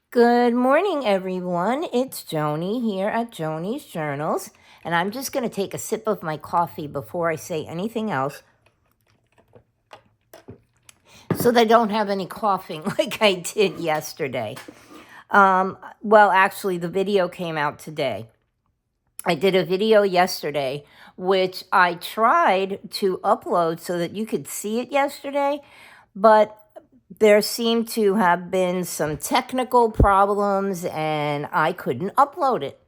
Good morning, everyone. It's Joni here at Joni's Journals, and I'm just going to take a sip of my coffee before I say anything else so that I don't have any coughing like I did yesterday. Well, actually, the video came out today. I did a video yesterday, which I tried to upload so that you could see it yesterday, but there seemed to have been some technical problems and I couldn't upload it.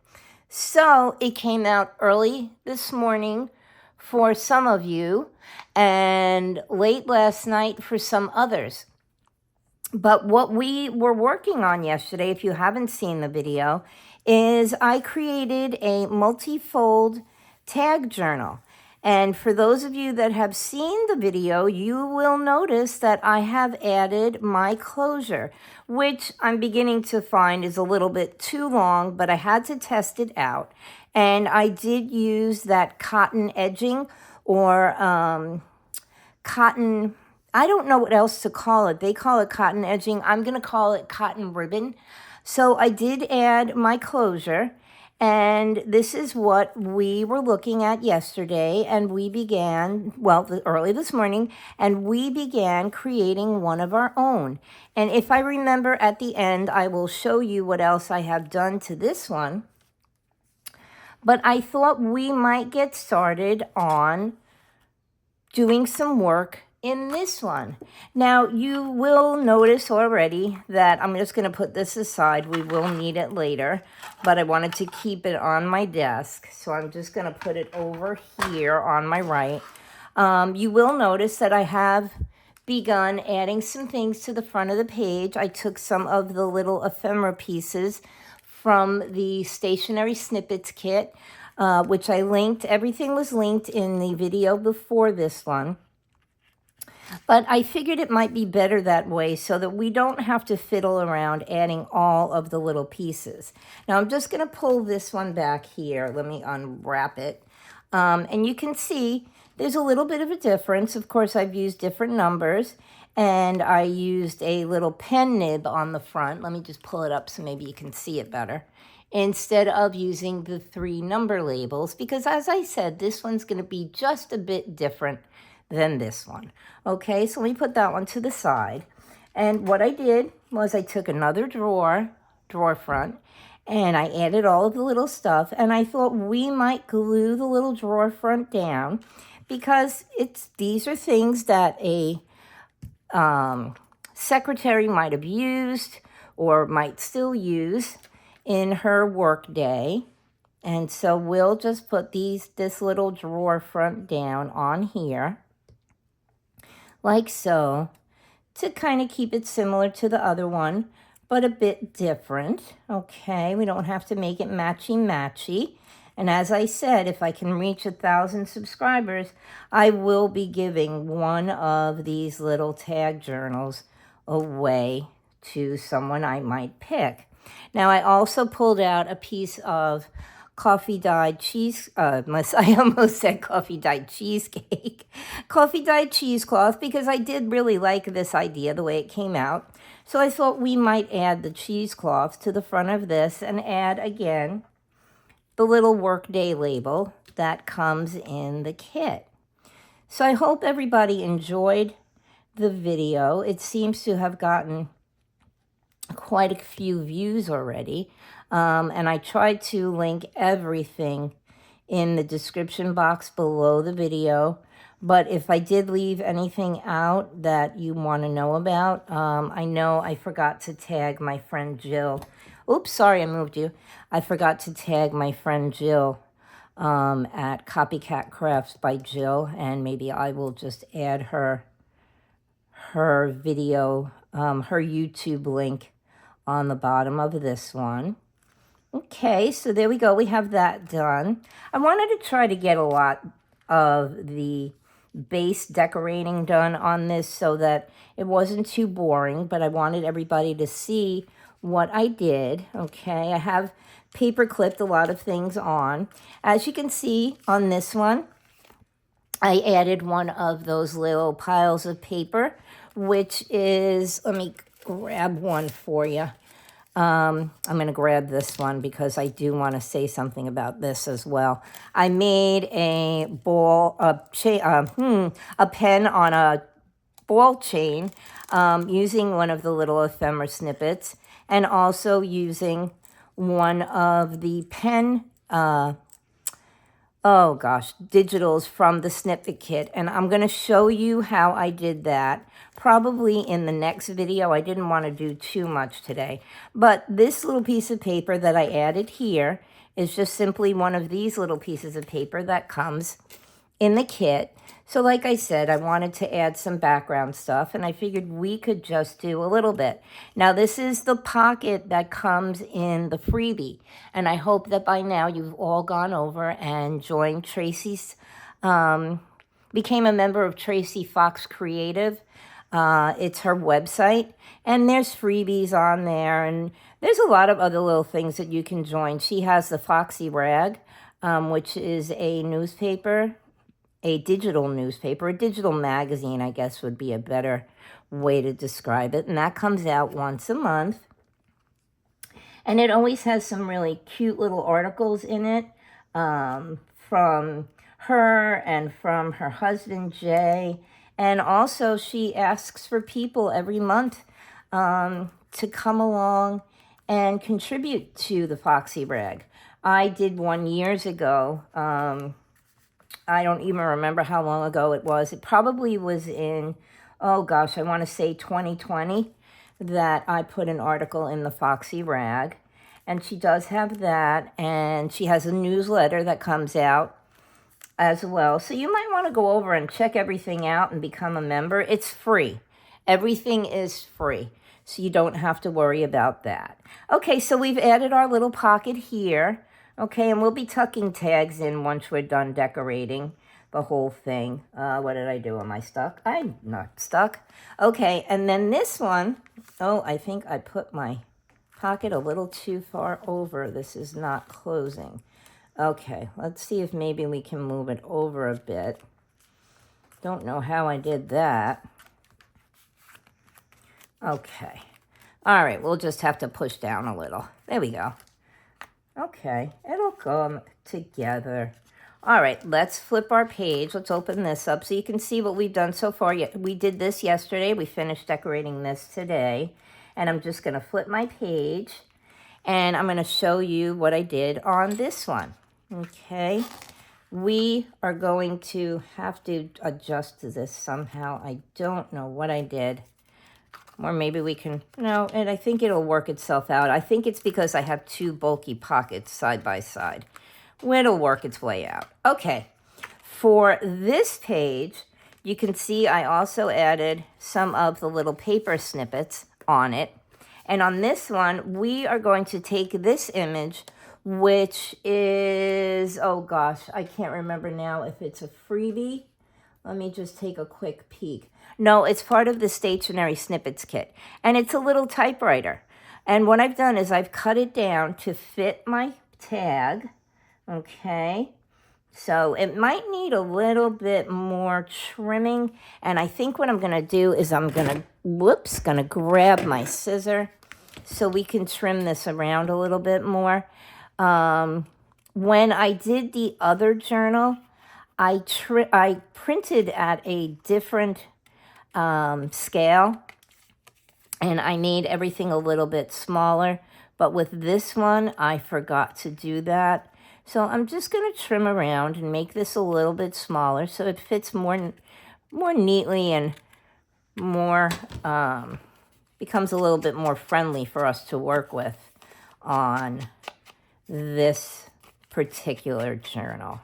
So it came out early this morning for some of you and late last night for some others. But what we were working on yesterday, if you haven't seen the video, is I created a multi-fold tag journal. And for those of you that have seen the video, you will notice that I have added my closure, which I'm beginning to find is a little bit too long, but I had to test it out. And I did use that cotton edging or cotton, I don't know what else to call it. They call it cotton edging. I'm going to call it cotton ribbon. So I did add my closure, and this is what we were looking at yesterday, and we began, well, early this morning, and we began creating one of our own. And if I remember at the end, I will show you what else I have done to this one. But I thought we might get started on doing some work in this one. Now, you will notice already that I'm just going to put this aside. We will need it later, but I wanted to keep it on my desk. So I'm just going to put it over here on my right. You will notice that I have begun adding some things to the front of the page. I took some of the little ephemera pieces from the Stationery Snippets kit, which I linked. Everything was linked in the video before this one. But I figured it might be better that way so that we don't have to fiddle around adding all of the little pieces. Now I'm just going to pull this one back here. Let me unwrap it. And you can see there's a little bit of a difference. Of course, I've used different numbers, and I used a little pen nib on the front. Let me just pull it up so maybe you can see it better, instead of using the 3 number labels, because as I said, this one's going to be just a bit different than this one. Okay, so let me put that one to the side. And what I did was I took another drawer front, and I added all of the little stuff, and I thought we might glue the little drawer front down because these are things that a secretary might have used or might still use in her work day. And so we'll just put this little drawer front down on here, like so, to kind of keep it similar to the other one, but a bit different. Okay, we don't have to make it matchy-matchy. And as I said, if I can reach 1,000 subscribers, I will be giving one of these little tag journals away to someone I might pick. Now, I also pulled out a piece of coffee dyed cheese, I almost said coffee dyed cheesecake, coffee dyed cheesecloth, because I did really like this idea, the way it came out. So I thought we might add the cheesecloth to the front of this and add again the little workday label that comes in the kit. So I hope everybody enjoyed the video. It seems to have gotten quite a few views already. And I tried to link everything in the description box below the video. But if I did leave anything out that you want to know about, I know I forgot to tag my friend Jill. Oops, sorry, I moved you. I forgot to tag my friend Jill at Copycat Crafts by Jill, and maybe I will just add her video, her YouTube link on the bottom of this one. Okay, so there we go. We have that done. I wanted to try to get a lot of the base decorating done on this so that it wasn't too boring, but I wanted everybody to see what I did. Okay, I have paper clipped a lot of things on. As you can see on this one, I added one of those little piles of paper, which is, let me grab one for you. I'm going to grab this one because I do want to say something about this as well. I made a a pen on a ball chain using one of the little ephemera snippets and also using one of the pen digitals from the snippet kit. And I'm going to show you how I did that probably in the next video. I didn't want to do too much today. But this little piece of paper that I added here is just simply one of these little pieces of paper that comes in the kit. So like I said, I wanted to add some background stuff, and I figured we could just do a little bit. Now, this is the pocket that comes in the freebie, and I hope that by now you've all gone over and joined Tracy's, became a member of Tracy Fox Creative. It's her website, and there's freebies on there, and there's a lot of other little things that you can join. She has the Foxy Rag, which is a newspaper, a digital newspaper, a digital magazine, I guess would be a better way to describe it. And that comes out once a month. And it always has some really cute little articles in it from her and from her husband, Jay. And also she asks for people every month to come along and contribute to the Foxy Rag. I did one years ago. I don't even remember how long ago it was. It probably was in, oh gosh, I want to say 2020 that I put an article in the Foxy Rag. And she does have that, and she has a newsletter that comes out as well. So you might want to go over and check everything out and become a member. It's free. Everything is free, so you don't have to worry about that. Okay, so we've added our little pocket here. Okay, and we'll be tucking tags in once we're done decorating the whole thing. What did I do? Am I stuck? I'm not stuck. Okay, and then this one, oh, I think I put my pocket a little too far over. This is not closing. Okay, let's see if maybe we can move it over a bit. Don't know how I did that. Okay. All right, we'll just have to push down a little. There we go. Okay, it'll come together. All right, let's flip our page. Let's open this up so you can see what we've done so far. We did this yesterday. We finished decorating this today. And I'm just going to flip my page, and I'm going to show you what I did on this one. Okay, we are going to have to adjust to this somehow. I don't know what I did. Or maybe we can, no, and I think it'll work itself out. I think it's because I have two bulky pockets side by side. It'll work its way out. Okay, for this page, you can see I also added some of the little paper snippets on it. And on this one, we are going to take this image, which is, oh gosh, I can't remember now if it's a freebie. Let me just take a quick peek. No, it's part of the Stationery Snippets kit, and it's a little typewriter. And what I've done is I've cut it down to fit my tag, okay? So it might need a little bit more trimming, and I think what I'm going to do is I'm going to grab my scissor so we can trim this around a little bit more. When I did the other journal, I printed at a different scale, and I made everything a little bit smaller. But with this one, I forgot to do that. So I'm just going to trim around and make this a little bit smaller so it fits more neatly and more becomes a little bit more friendly for us to work with on this particular journal.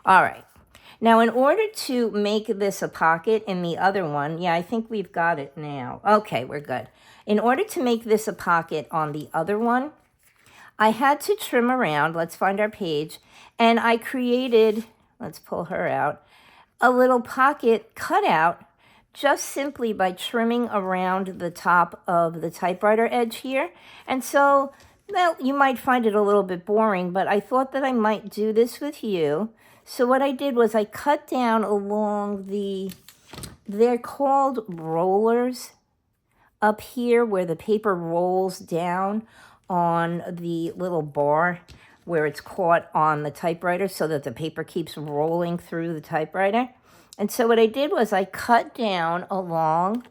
All right. Now, in order to make this a pocket in the other one, yeah, I think we've got it now. Okay, we're good. In order to make this a pocket on the other one, I had to trim around. Let's find our page. And I created, let's pull her out, a little pocket cutout just simply by trimming around the top of the typewriter edge here. And so, well, you might find it a little bit boring, but I thought that I might do this with you. So what I did was I cut down along they're called rollers up here where the paper rolls down on the little bar where it's caught on the typewriter so that the paper keeps rolling through the typewriter. And so what I did was I cut down along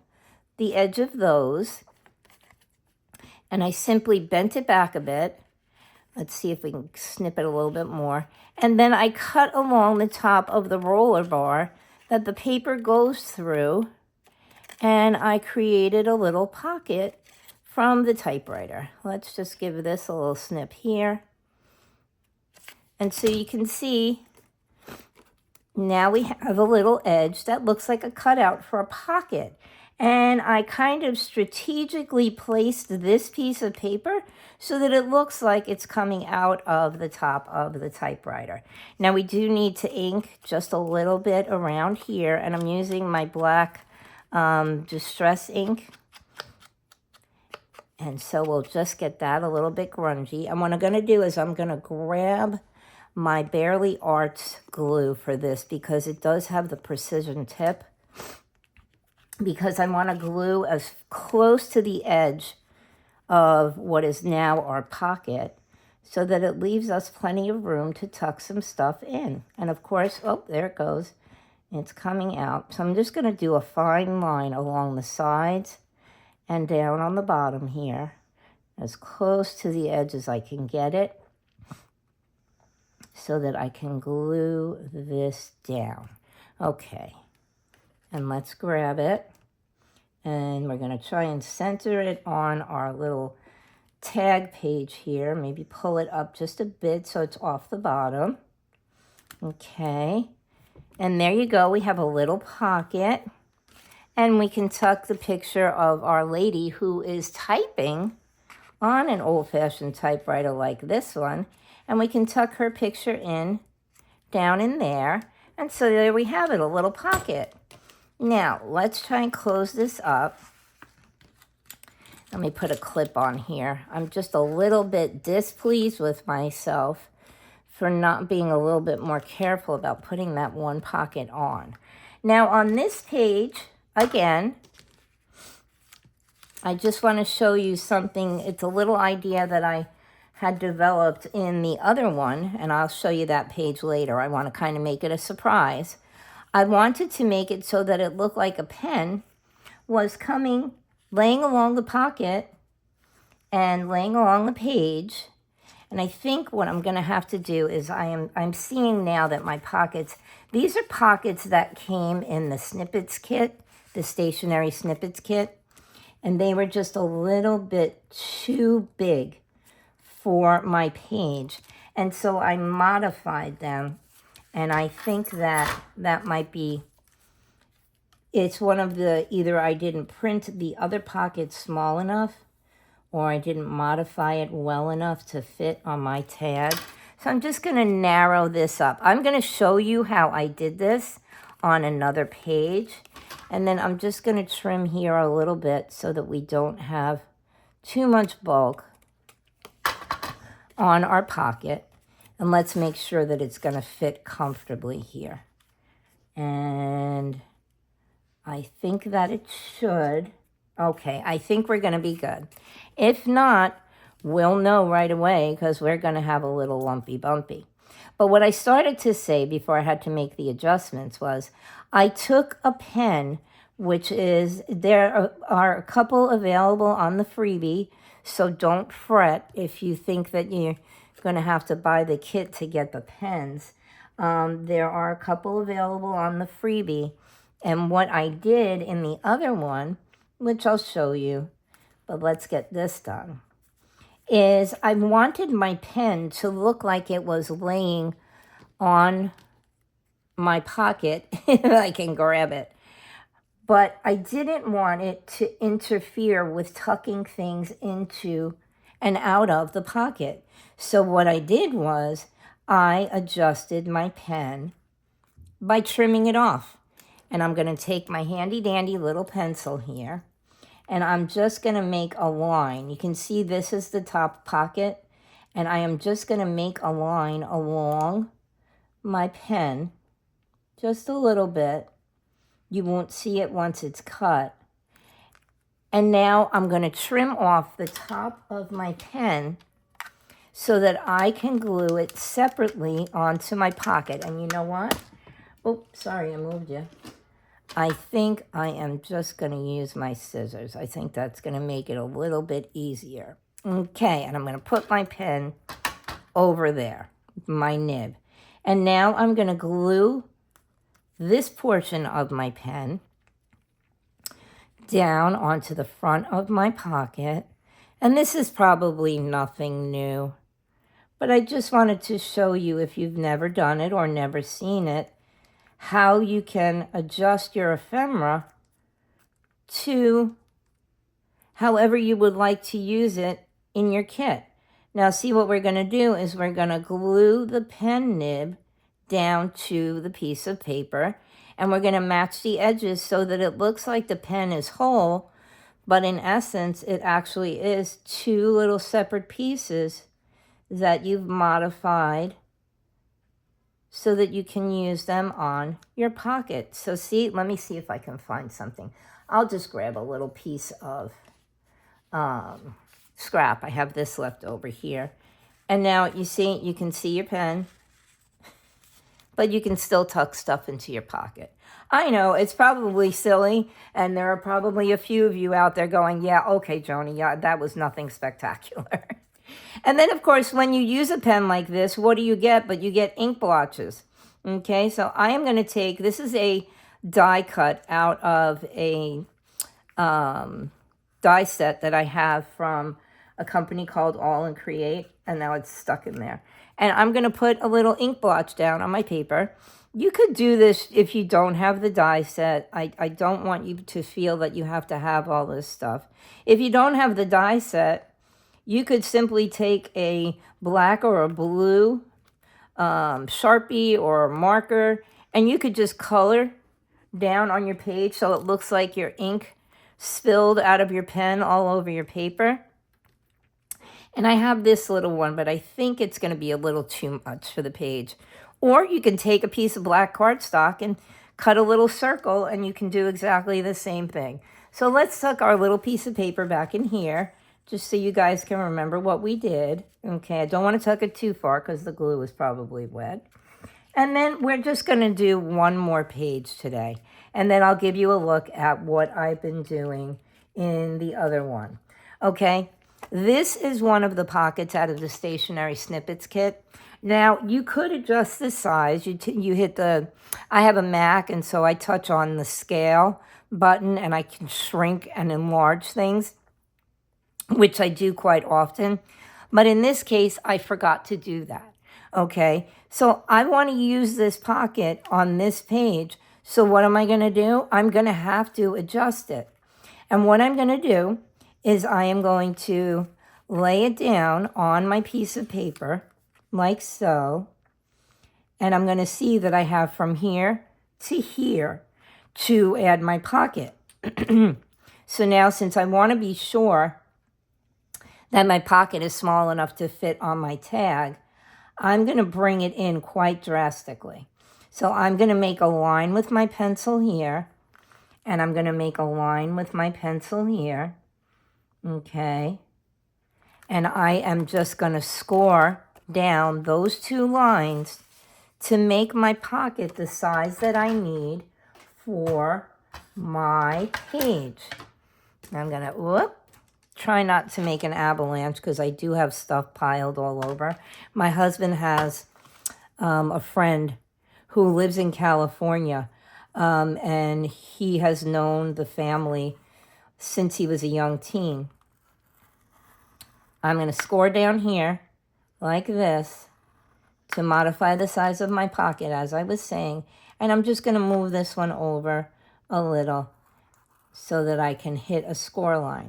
the edge of those, and I simply bent it back a bit. Let's see if we can snip it a little bit more. And then I cut along the top of the roller bar that the paper goes through, and I created a little pocket from the typewriter. Let's just give this a little snip here. And so you can see now we have a little edge that looks like a cutout for a pocket. And I kind of strategically placed this piece of paper so that it looks like it's coming out of the top of the typewriter. Now we do need to ink just a little bit around here, and I'm using my black distress ink. And so we'll just get that a little bit grungy. And what I'm going to do is I'm going to grab my Barely Arts glue for this because it does have the precision tip, because I want to glue as close to the edge of what is now our pocket so that it leaves us plenty of room to tuck some stuff in. And of course, oh, there it goes. It's coming out. So I'm just going to do a fine line along the sides and down on the bottom here, as close to the edge as I can get it, so that I can glue this down. Okay, and let's grab it, and we're going to try and center it on our little tag page here. Maybe pull it up just a bit so it's off the bottom. Okay, and there you go. We have a little pocket. And we can tuck the picture of Our Lady who is typing on an old-fashioned typewriter like this one. And we can tuck her picture in, down in there. And so there we have it, a little pocket. Now, let's try and close this up. Let me put a clip on here. I'm just a little bit displeased with myself for not being a little bit more careful about putting that one pocket on. Now, on this page, again, I just want to show you something. It's a little idea that I had developed in the other one, and I'll show you that page later. I want to kind of make it a surprise. I wanted to make it so that it looked like a pen was coming, laying along the pocket and laying along the page. And I think what I'm going to have to do is I'm seeing now that my pockets, these are pockets that came in the Snippets kit, the Stationery Snippets kit, and they were just a little bit too big for my page. And so I modified them, and I think that that might be, it's one of the, either I didn't print the other pocket small enough, or I didn't modify it well enough to fit on my tag. So I'm just going to narrow this up. I'm going to show you how I did this on another page. And then I'm just going to trim here a little bit so that we don't have too much bulk on our pocket. And let's make sure that it's going to fit comfortably here. And I think that it should. Okay, I think we're going to be good. If not, we'll know right away because we're going to have a little lumpy bumpy. But what I started to say before I had to make the adjustments was I took a pen, which is, there are a couple available on the freebie, so don't fret if you think that you're going to have to buy the kit to get the pens. There are a couple available on the freebie. And what I did in the other one, which I'll show you, but let's get this done, is I wanted my pen to look like it was laying on my pocket if I can grab it. But I didn't want it to interfere with tucking things into and out of the pocket. So what I did was I adjusted my pen by trimming it off. And I'm going to take my handy dandy little pencil here, and I'm just going to make a line. You can see this is the top pocket, and I am just going to make a line along my pen, just a little bit. You won't see it once it's cut. And now I'm going to trim off the top of my pen so that I can glue it separately onto my pocket. And you know what? Oh, sorry, I moved you. I think I am just going to use my scissors. I think that's going to make it a little bit easier. Okay, and I'm going to put my pen over there, my nib. And now I'm going to glue this portion of my pen down onto the front of my pocket. And this is probably nothing new, but I just wanted to show you, if you've never done it or never seen it, how you can adjust your ephemera to however you would like to use it in your kit. Now see, what we're going to do is we're going to glue the pen nib down to the piece of paper, and we're going to match the edges so that it looks like the pen is whole, but in essence it actually is two little separate pieces that you've modified so that you can use them on your pocket. So see, let me see if I can find something. I'll just grab a little piece of scrap. I have this left over here. And now you see, you can see your pen, but you can still tuck stuff into your pocket. I know it's probably silly, and there are probably a few of you out there going, yeah, okay, Joni, yeah, that was nothing spectacular. And then, of course, when you use a pen like this, what do you get? But you get ink blotches. Okay, so I am going to take, this is a die cut out of a die set that I have from a company called All and Create, and now it's stuck in there. And I'm going to put a little ink blotch down on my paper. You could do this if you don't have the die set. I don't want you to feel that you have to have all this stuff. If you don't have the die set, you could simply take a black or a blue Sharpie or a marker, and you could just color down on your page so it looks like your ink spilled out of your pen all over your paper. And I have this little one, but I think it's going to be a little too much for the page. Or you can take a piece of black cardstock and cut a little circle, and you can do exactly the same thing. So let's tuck our little piece of paper back in here, just so you guys can remember what we did. Okay, I don't want to tuck it too far because the glue is probably wet. And then we're just going to do one more page today. And then I'll give you a look at what I've been doing in the other one. Okay, this is one of the pockets out of the Stationery Snippets kit. Now, you could adjust the size. You hit the, I have a Mac, and so I touch on the scale button, and I can shrink and enlarge things, which I do quite often. But in this case, I forgot to do that. Okay, so I want to use this pocket on this page. So what am I going to do? I'm going to have to adjust it. And what I'm going to do is I am going to lay it down on my piece of paper, like so. And I'm going to see that I have from here to here to add my pocket. So now, since I want to be sure that my pocket is small enough to fit on my tag, I'm going to bring it in quite drastically. So I'm going to make a line with my pencil here, and I'm going to make a line with my pencil here. Okay. And I am just going to score down those two lines to make my pocket the size that I need for my page. I'm going to, try not to make an avalanche because I do have stuff piled all over. My husband has a friend who lives in California, and he has known the family since he was a young teen. I'm going to score down here like this to modify the size of my pocket, as I was saying, and I'm just going to move this one over a little so that I can hit a score line.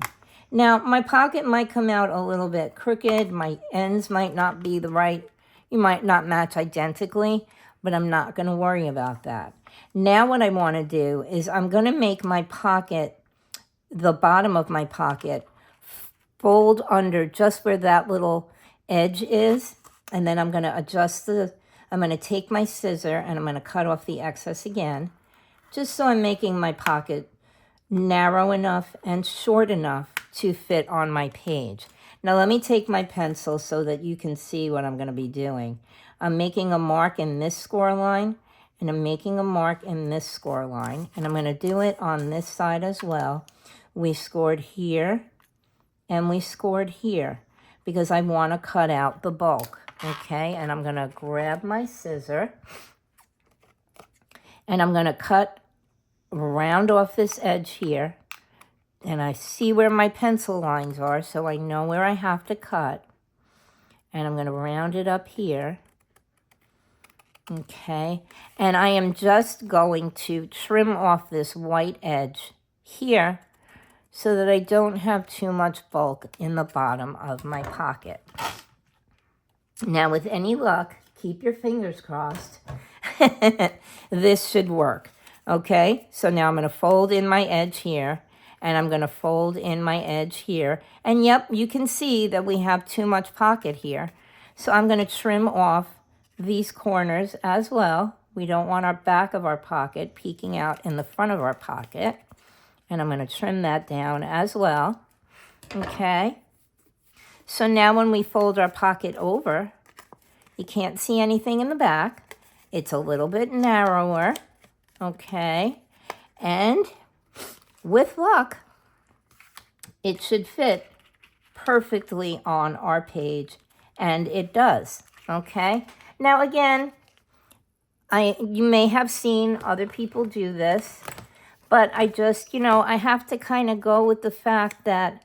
Now, my pocket might come out a little bit crooked. My ends might not be the right, you might not match identically, but I'm not going to worry about that. Now what I want to do is I'm going to make my pocket, the bottom of my pocket, fold under just where that little edge is. And then I'm going to adjust I'm going to take my scissor and I'm going to cut off the excess again, just so I'm making my pocket narrow enough and short enough to fit on my page. Now let me take my pencil so that you can see what I'm going to be doing. I'm making a mark in this score line, and I'm making a mark in this score line, and I'm going to do it on this side as well. We scored here, and we scored here, because I want to cut out the bulk, okay? And I'm going to grab my scissor, and I'm going to cut round off this edge here, and I see where my pencil lines are, so I know where I have to cut, and I'm going to round it up here, okay? And I am just going to trim off this white edge here so that I don't have too much bulk in the bottom of my pocket. Now, with any luck, keep your fingers crossed, this should work, okay? So now I'm going to fold in my edge here, and I'm going to fold in my edge here. And yep, you can see that we have too much pocket here. So I'm going to trim off these corners as well. We don't want our back of our pocket peeking out in the front of our pocket. And I'm going to trim that down as well, okay? So now when we fold our pocket over, you can't see anything in the back. It's a little bit narrower, okay? And with luck, it should fit perfectly on our page, and it does, okay? Now again, you may have seen other people do this, but I just, I have to kind of go with the fact that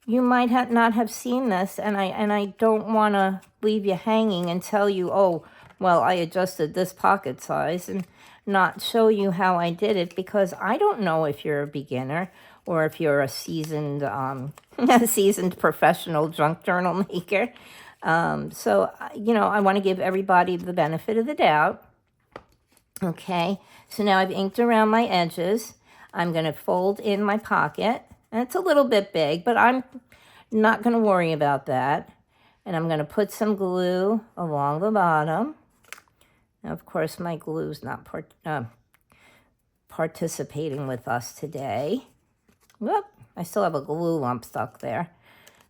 you might not have seen this, and I don't want to leave you hanging and tell you, oh, well, I adjusted this pocket size, and not show you how I did it, because I don't know if you're a beginner or if you're a seasoned, seasoned professional junk journal maker. So, I want to give everybody the benefit of the doubt. Okay, so now I've inked around my edges. I'm going to fold in my pocket, and it's a little bit big, but I'm not going to worry about that. And I'm going to put some glue along the bottom. Now, of course, my glue's not participating with us today. Whoop, I still have a glue lump stuck there.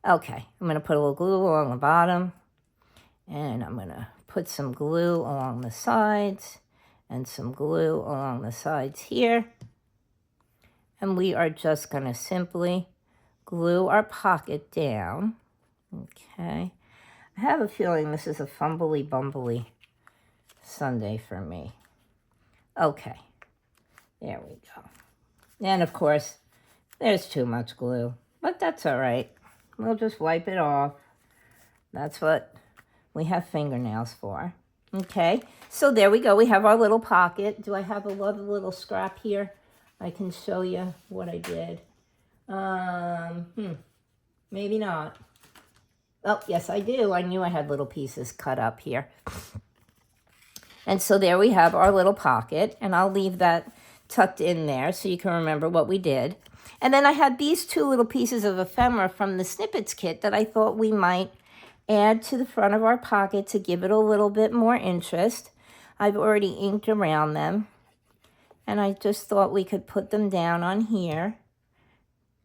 Okay, I'm going to put a little glue along the bottom, and I'm going to put some glue along the sides, and some glue along the sides here. And we are just going to simply glue our pocket down. Okay. I have a feeling this is a fumbly-bumbly Sunday for me. Okay. There we go. And of course, there's too much glue, but that's all right. We'll just wipe it off. That's what we have fingernails for. Okay. So there we go. We have our little pocket. Do I have a little scrap here? I can show you what I did. Maybe not. Oh, yes, I do. I knew I had little pieces cut up here. And so there we have our little pocket, and I'll leave that tucked in there so you can remember what we did. And then I had these two little pieces of ephemera from the Snippets kit that I thought we might add to the front of our pocket to give it a little bit more interest. I've already inked around them. And I just thought we could put them down on here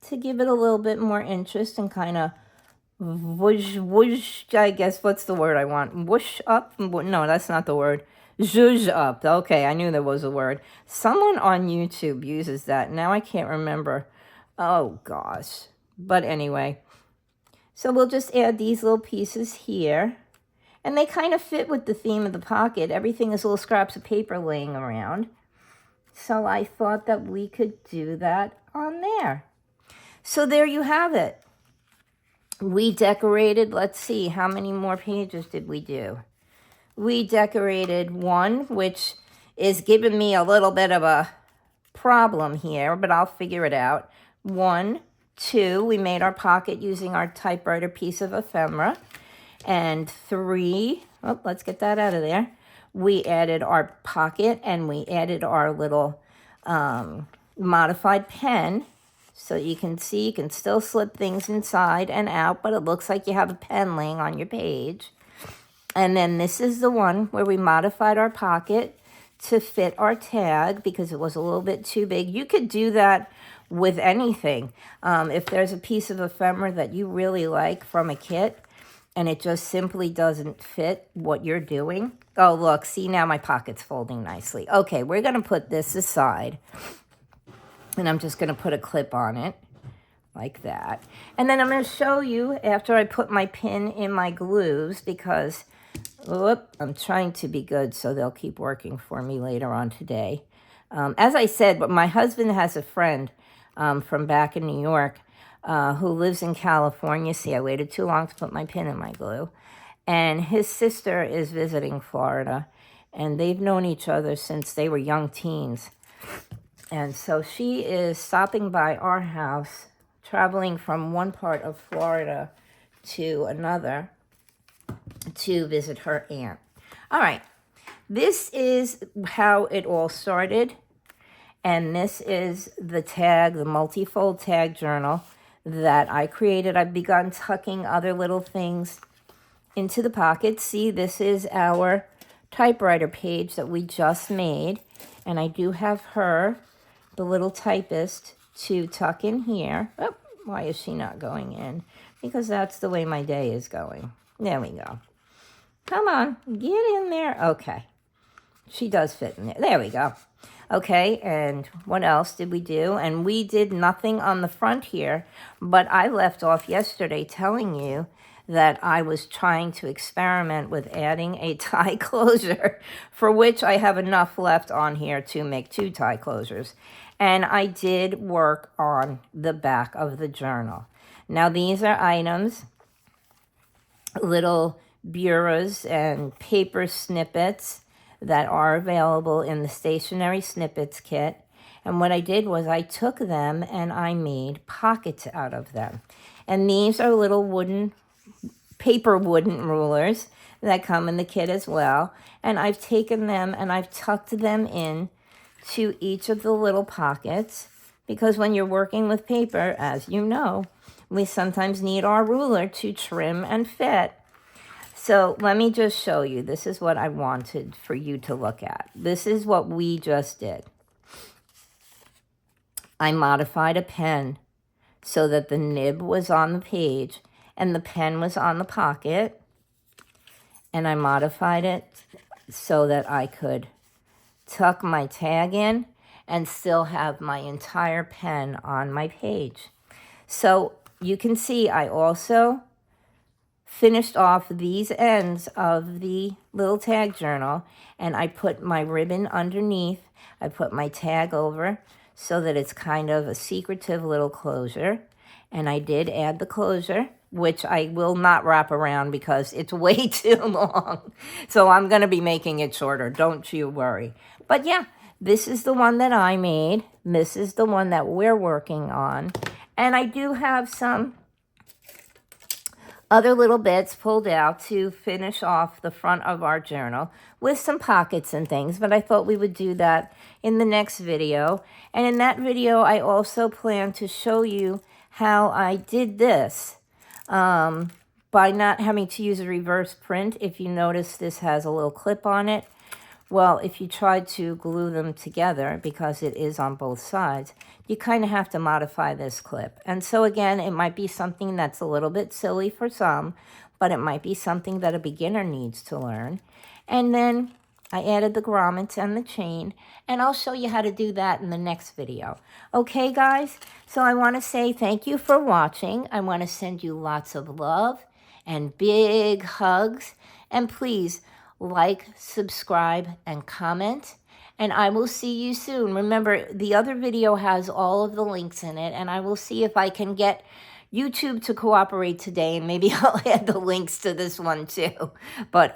to give it a little bit more interest and kind of whoosh, I guess, what's the word I want? Whoosh up? No, that's not the word. Zhuzh up. Okay, I knew there was a word. Someone on YouTube uses that. Now I can't remember. Oh, gosh. But anyway, so we'll just add these little pieces here. And they kind of fit with the theme of the pocket. Everything is little scraps of paper laying around. So I thought that we could do that on there. So there you have it. We decorated, let's see, how many more pages did we do? We decorated one, which is giving me a little bit of a problem here, but I'll figure it out. 1, 2, we made our pocket using our typewriter piece of ephemera. And 3, oh, let's get that out of there. We added our pocket, and we added our little modified pen. So you can see you can still slip things inside and out, but it looks like you have a pen laying on your page. And then this is the one where we modified our pocket to fit our tag because it was a little bit too big. You could do that with anything. If there's a piece of ephemera that you really like from a kit and it just simply doesn't fit what you're doing. Oh, look, see, now my pocket's folding nicely. Okay, we're going to put this aside, and I'm just going to put a clip on it like that. And then I'm going to show you after I put my pin in my glues, because I'm trying to be good so they'll keep working for me later on today. As I said, but my husband has a friend from back in New York who lives in California. See, I waited too long to put my pin in my glue. And his sister is visiting Florida, and they've known each other since they were young teens. And so she is stopping by our house, traveling from one part of Florida to another to visit her aunt. All right, this is how it all started. And this is the tag, the multi-fold tag journal that I created. I've begun tucking other little things into the pockets. See, this is our typewriter page that we just made. And I do have her, the little typist, to tuck in here. Oh, why is she not going in? Because that's the way my day is going. There we go. Come on, get in there. Okay. She does fit in there. There we go. Okay, and what else did we do? And we did nothing on the front here, but I left off yesterday telling you that I was trying to experiment with adding a tie closure, for which I have enough left on here to make 2 tie closures. And I did work on the back of the journal. Now, these are items, little bureaus and paper snippets that are available in the Stationery Snippets kit. And what I did was I took them and I made pockets out of them. And these are little paper wooden rulers that come in the kit as well. And I've taken them and I've tucked them in to each of the little pockets, because when you're working with paper, as you know, we sometimes need our ruler to trim and fit. So let me just show you. This is what I wanted for you to look at. This is what we just did. I modified a pen so that the nib was on the page and the pen was on the pocket. And I modified it so that I could tuck my tag in and still have my entire pen on my page. So you can see I also finished off these ends of the little tag journal, and I put my ribbon underneath. I put my tag over so that it's kind of a secretive little closure. And I did add the closure, which I will not wrap around because it's way too long. So I'm going to be making it shorter. Don't you worry. But yeah, this is the one that I made. This is the one that we're working on. And I do have some other little bits pulled out to finish off the front of our journal with some pockets and things, but I thought we would do that in the next video. And in that video, I also plan to show you how I did this by not having to use a reverse print. If you notice, this has a little clip on it. Well, if you try to glue them together, because it is on both sides, you kind of have to modify this clip. And so again, it might be something that's a little bit silly for some, but it might be something that a beginner needs to learn. And then I added the grommets and the chain, and I'll show you how to do that in the next video. Okay, guys? So I want to say thank you for watching. I want to send you lots of love and big hugs. And please, like, subscribe, and comment, and I will see you soon. Remember, the other video has all of the links in it, and I will see if I can get YouTube to cooperate today, and maybe I'll add the links to this one too. But,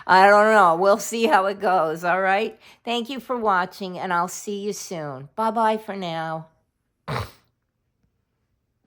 I don't know. We'll see how it goes, all right? Thank you for watching, and I'll see you soon. Bye-bye for now.